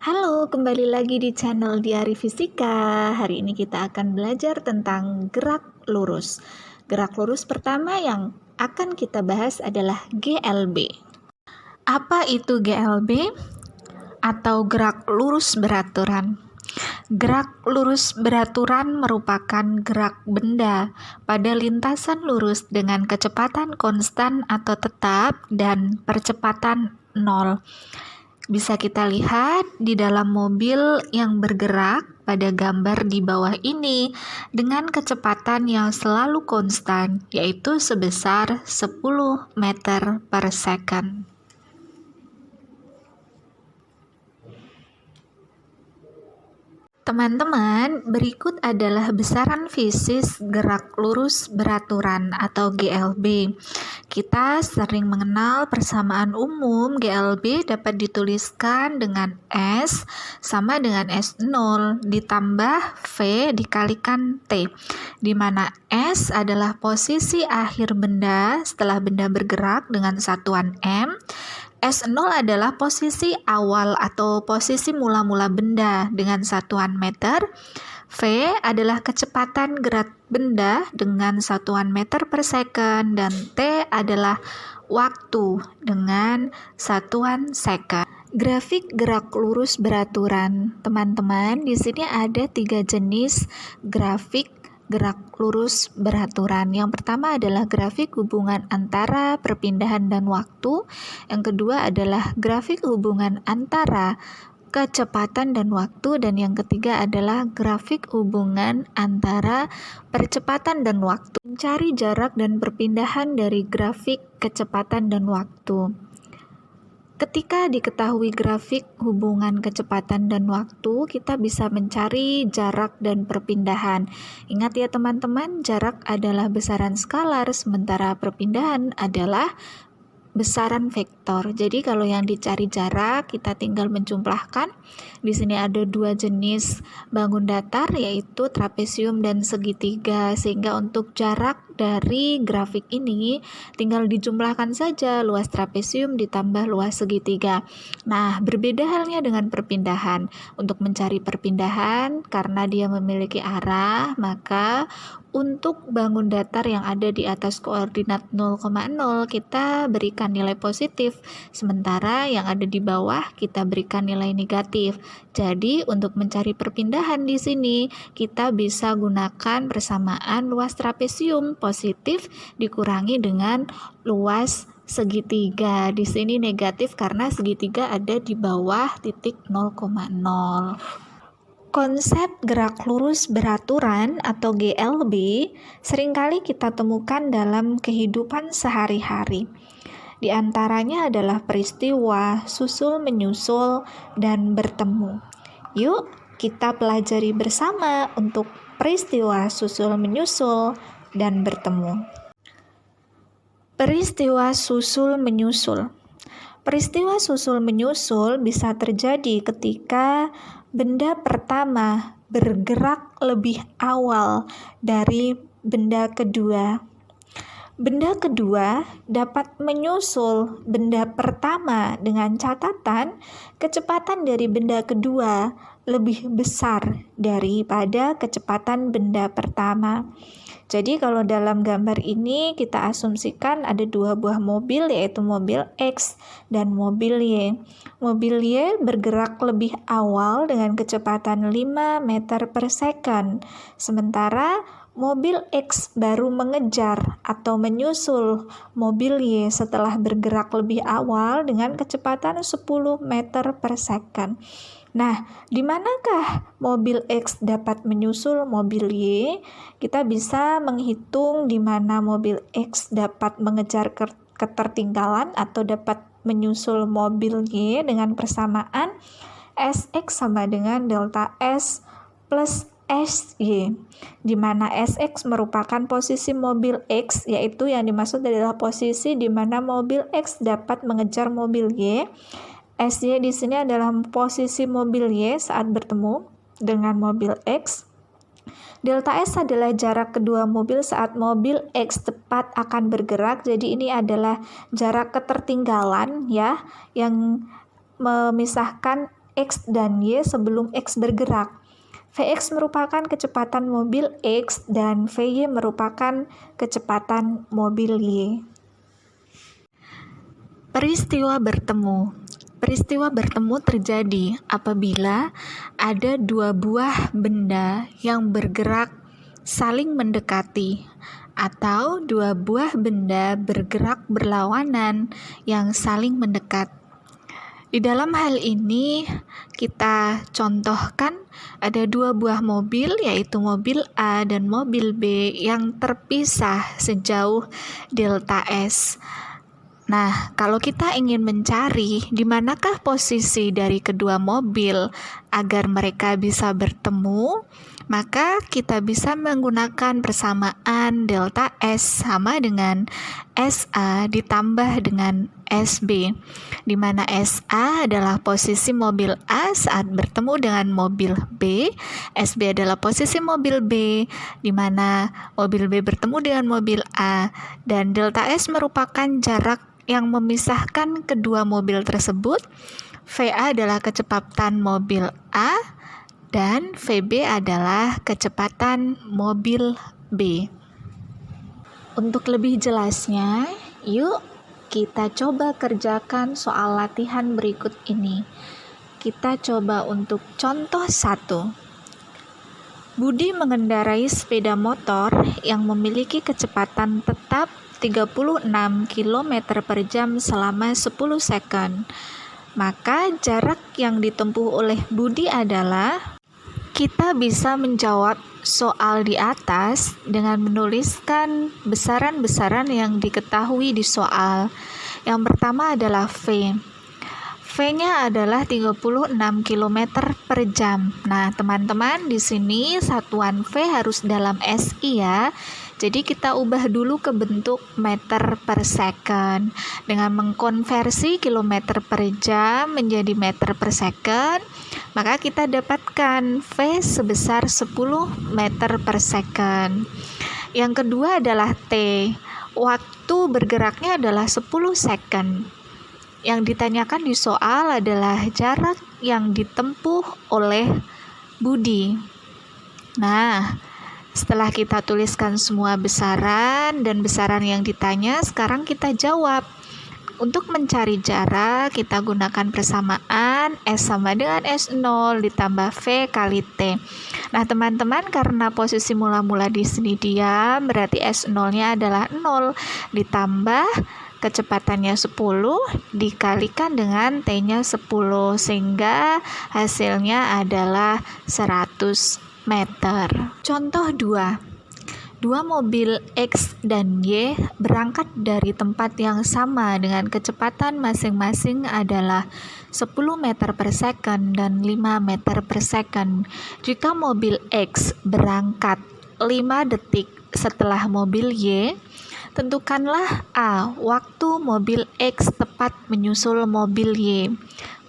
Halo, kembali lagi di channel Diari Fisika. Hari ini kita akan belajar tentang gerak lurus. Gerak lurus pertama yang akan kita bahas adalah GLB. Apa itu GLB? Atau gerak lurus beraturan. Gerak lurus beraturan merupakan gerak benda pada lintasan lurus dengan kecepatan konstan atau tetap dan percepatan 0. Bisa kita lihat di dalam mobil yang bergerak pada gambar di bawah ini dengan kecepatan yang selalu konstan, yaitu sebesar 10 meter per second. Teman-teman, berikut adalah besaran fisis gerak lurus beraturan atau GLB. Kita sering mengenal persamaan umum GLB dapat dituliskan dengan S sama dengan S0 ditambah V dikalikan T, di mana S adalah posisi akhir benda setelah benda bergerak dengan satuan M. S0 adalah posisi awal atau posisi mula-mula benda dengan satuan meter. V adalah kecepatan gerak benda dengan satuan meter per second, dan T adalah waktu dengan satuan second. Grafik gerak lurus beraturan. Teman-teman, di sini ada 3 jenis grafik gerak lurus beraturan. Yang pertama adalah grafik hubungan antara perpindahan dan waktu. Yang kedua adalah grafik hubungan antara kecepatan dan waktu, dan yang ketiga adalah grafik hubungan antara percepatan dan waktu. Mencari jarak dan perpindahan dari grafik kecepatan dan waktu. Ketika diketahui grafik hubungan kecepatan dan waktu, kita bisa mencari jarak dan perpindahan. Ingat ya teman-teman, jarak adalah besaran skalar, sementara perpindahan adalah besaran vektor. Jadi kalau yang dicari jarak, kita tinggal menjumlahkan. Di sini ada 2 jenis bangun datar, yaitu trapesium dan segitiga, sehingga untuk jarak dari grafik ini tinggal dijumlahkan saja luas trapesium ditambah luas segitiga. Nah, berbeda halnya dengan perpindahan. Untuk mencari perpindahan, karena dia memiliki arah, maka untuk bangun datar yang ada di atas koordinat 0,0 kita berikan nilai positif, sementara yang ada di bawah kita berikan nilai negatif. Jadi untuk mencari perpindahan di sini kita bisa gunakan persamaan luas trapesium positif dikurangi dengan luas segitiga. Di sini negatif karena segitiga ada di bawah titik 0,0. Konsep gerak lurus beraturan atau GLB seringkali kita temukan dalam kehidupan sehari-hari. Di antaranya adalah peristiwa, susul menyusul, dan bertemu. Yuk, kita pelajari bersama untuk peristiwa, susul menyusul, dan bertemu. Peristiwa susul menyusul. Peristiwa susul menyusul bisa terjadi ketika benda pertama bergerak lebih awal dari benda kedua. Benda kedua dapat menyusul benda pertama dengan catatan kecepatan dari benda kedua lebih besar daripada kecepatan benda pertama. Jadi kalau dalam gambar ini kita asumsikan ada 2 buah mobil, yaitu mobil X dan mobil Y. Mobil Y bergerak lebih awal dengan kecepatan 5 meter per second, sementara mobil X baru mengejar atau menyusul mobil Y setelah bergerak lebih awal dengan kecepatan 10 meter per second. Nah, di manakah mobil X dapat menyusul mobil Y? Kita bisa menghitung di mana mobil X dapat mengejar ketertinggalan atau dapat menyusul mobil Y dengan persamaan Sx sama dengan delta S plus SY, di mana Sx merupakan posisi mobil X, yaitu yang dimaksud adalah posisi di mana mobil X dapat mengejar mobil Y. SY di sini adalah posisi mobil Y saat bertemu dengan mobil X. Delta S adalah jarak kedua mobil saat mobil X tepat akan bergerak. Jadi ini adalah jarak ketertinggalan ya, yang memisahkan X dan Y sebelum X bergerak. Vx merupakan kecepatan mobil X dan Vy merupakan kecepatan mobil Y. Peristiwa bertemu. Peristiwa bertemu terjadi apabila ada dua buah benda yang bergerak saling mendekati atau dua buah benda bergerak berlawanan yang saling mendekat. Di dalam hal ini kita contohkan ada dua buah mobil, yaitu mobil A dan mobil B yang terpisah sejauh delta S. Nah, kalau kita ingin mencari di manakah posisi dari kedua mobil agar mereka bisa bertemu, maka kita bisa menggunakan persamaan delta S sama dengan SA ditambah dengan SB, di mana SA adalah posisi mobil A saat bertemu dengan mobil B, SB adalah posisi mobil B, di mana mobil B bertemu dengan mobil A, dan delta S merupakan jarak yang memisahkan kedua mobil tersebut. VA adalah kecepatan mobil A, dan VB adalah kecepatan mobil B. Untuk lebih jelasnya, yuk kita coba kerjakan soal latihan berikut ini. Kita coba untuk contoh 1. Budi mengendarai sepeda motor yang memiliki kecepatan tetap 36 km per jam selama 10 second. Maka jarak yang ditempuh oleh Budi adalah, kita bisa menjawab soal di atas dengan menuliskan besaran-besaran yang diketahui di soal. Yang pertama adalah V. V-nya adalah 36 km per jam. Nah, teman-teman, di sini satuan V harus dalam SI ya. Jadi kita ubah dulu ke bentuk meter per second. Dengan mengkonversi kilometer per jam menjadi meter per second, maka kita dapatkan V sebesar 10 meter per second. Yang kedua adalah T. Waktu bergeraknya adalah 10 second. Yang ditanyakan di soal adalah jarak yang ditempuh oleh Budi. Nah, setelah kita tuliskan semua besaran dan besaran yang ditanya, sekarang kita jawab. Untuk mencari jarak, kita gunakan persamaan S sama dengan S0 ditambah V kali T. Nah, teman-teman, karena posisi mula-mula di sini diam, berarti S0-nya adalah 0 ditambah kecepatannya 10 dikalikan dengan T-nya 10, sehingga hasilnya adalah 100 meter. Contoh 2. Dua mobil X dan Y berangkat dari tempat yang sama dengan kecepatan masing-masing adalah 10 meter per second dan 5 meter per second. Jika mobil X berangkat 5 detik setelah mobil Y, tentukanlah A. Waktu mobil X tepat menyusul mobil Y.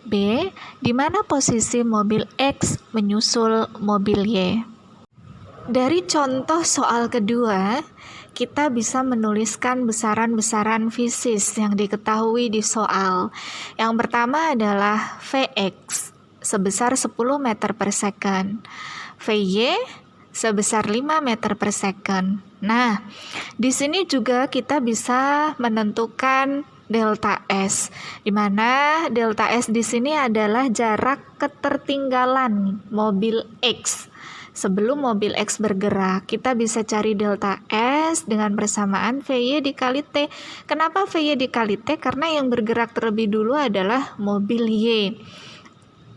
B. Di mana posisi mobil X menyusul mobil Y. Dari contoh soal kedua, kita bisa menuliskan besaran-besaran fisis yang diketahui di soal. Yang pertama adalah Vx sebesar 10 meter per second, Vy sebesar 5 meter per second. Nah, di sini juga kita bisa menentukan delta S, di mana delta S di sini adalah jarak ketertinggalan mobil X. Sebelum mobil X bergerak, kita bisa cari delta S dengan persamaan Vy dikali T. Kenapa Vy dikali T? Karena yang bergerak terlebih dulu adalah mobil Y.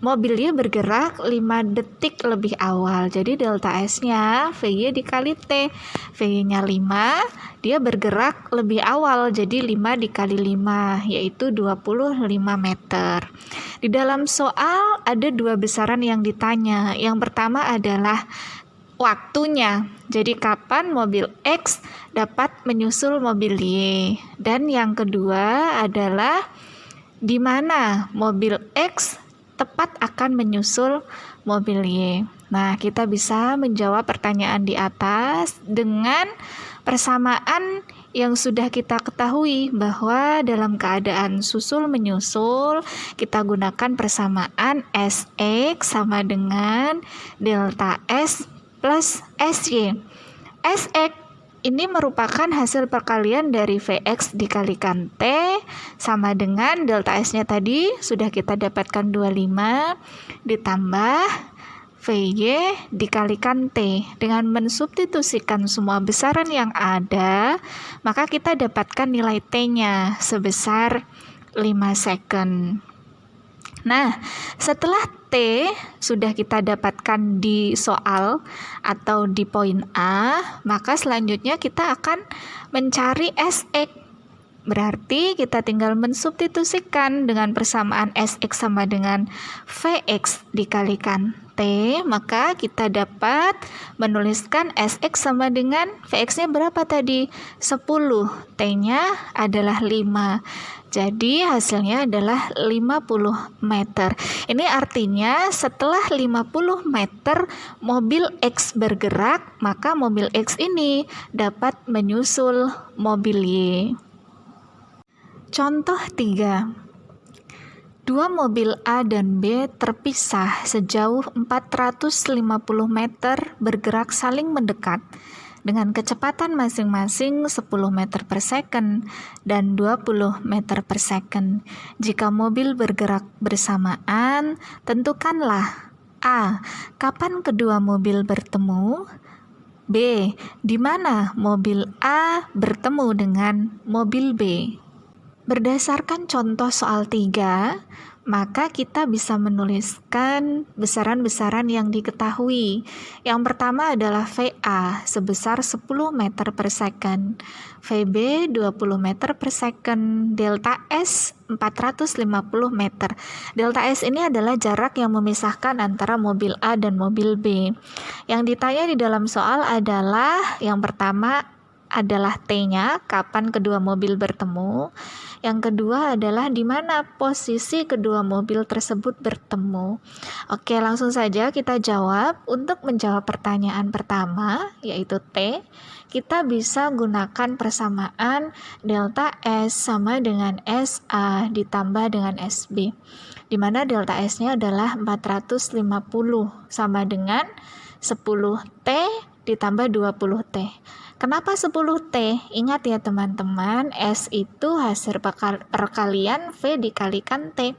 Mobil Y bergerak 5 detik lebih awal. Jadi delta S-nya Vy dikali T. Vy-nya 5, dia bergerak lebih awal. Jadi 5 dikali 5, yaitu 25 meter. Di dalam soal ada dua besaran yang ditanya. Yang pertama adalah waktunya. Jadi kapan mobil X dapat menyusul mobil Y. Dan yang kedua adalah di mana mobil X tepat akan menyusul mobil Y. Nah, kita bisa menjawab pertanyaan di atas dengan persamaan yang sudah kita ketahui bahwa dalam keadaan susul menyusul kita gunakan persamaan SX sama dengan delta S plus SY. SX ini merupakan hasil perkalian dari VX dikalikan T sama dengan delta S-nya tadi sudah kita dapatkan 25 ditambah VY dikalikan T. Dengan mensubstitusikan semua besaran yang ada, maka kita dapatkan nilai T-nya sebesar 5 second. Nah, setelah T sudah kita dapatkan di soal atau di poin A, maka selanjutnya kita akan mencari SX. Berarti kita tinggal mensubstitusikan dengan persamaan SX sama dengan VX dikalikan T, maka kita dapat menuliskan SX sama dengan VX-nya berapa tadi? 10, T-nya adalah 5. Jadi hasilnya adalah 50 meter. Ini artinya setelah 50 meter mobil X bergerak, maka mobil X ini dapat menyusul mobil Y. Contoh 3. Dua mobil A dan B terpisah sejauh 450 meter bergerak saling mendekat dengan kecepatan masing-masing 10 meter per second dan 20 meter per second. Jika mobil bergerak bersamaan, tentukanlah A. Kapan kedua mobil bertemu? B. Di mana mobil A bertemu dengan mobil B? Berdasarkan contoh soal 3, maka kita bisa menuliskan besaran-besaran yang diketahui. Yang pertama adalah VA sebesar 10 meter per second, VB 20 meter per second, delta S 450 meter. Delta S ini adalah jarak yang memisahkan antara mobil A dan mobil B. Yang ditanya di dalam soal adalah yang pertama adalah T-nya, kapan kedua mobil bertemu. Yang kedua adalah di mana posisi kedua mobil tersebut bertemu. Oke, langsung saja kita jawab. Untuk menjawab pertanyaan pertama, yaitu T, kita bisa gunakan persamaan delta S sama dengan SA ditambah dengan SB. Di mana delta S-nya adalah 450 sama dengan 10T ditambah 20T. Kenapa 10T? Ingat ya teman-teman, S itu hasil perkalian V dikalikan T.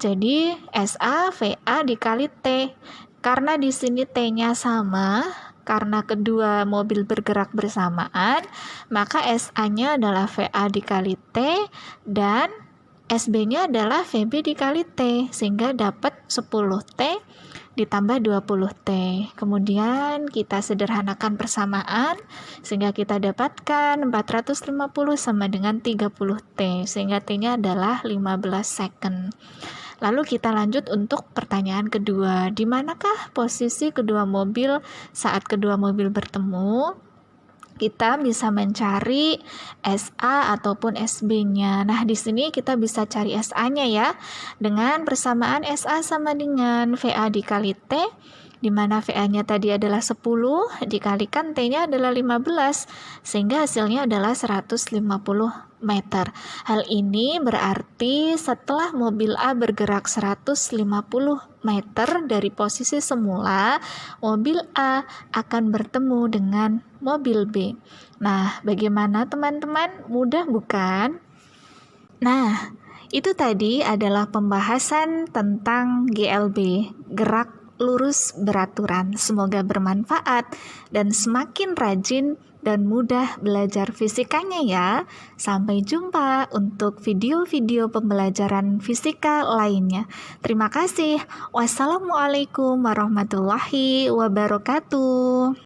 Jadi SA VA dikali T. Karena di sini T-nya sama, karena kedua mobil bergerak bersamaan, maka SA-nya adalah VA dikali T dan SB-nya adalah VB dikali T, sehingga dapat 10T ditambah 20T. Kemudian kita sederhanakan persamaan sehingga kita dapatkan 450 sama dengan 30T, sehingga T-nya adalah 15 second. Lalu kita lanjut untuk pertanyaan kedua. Di manakah posisi kedua mobil saat kedua mobil bertemu? Kita bisa mencari SA ataupun SB-nya. Nah, di sini kita bisa cari SA-nya ya, dengan persamaan SA sama dengan VA dikali T, di mana VA-nya tadi adalah 10, dikalikan T-nya adalah 15, sehingga hasilnya adalah 150 meter. Hal ini berarti setelah mobil A bergerak 150 meter dari posisi semula, mobil A akan bertemu dengan mobil B. Nah, bagaimana teman-teman? Mudah bukan? Nah, itu tadi adalah pembahasan tentang GLB, gerak lurus beraturan. Semoga bermanfaat dan semakin rajin dan mudah belajar fisikanya ya. Sampai jumpa untuk video-video pembelajaran fisika lainnya. Terima kasih. Wassalamualaikum warahmatullahi wabarakatuh.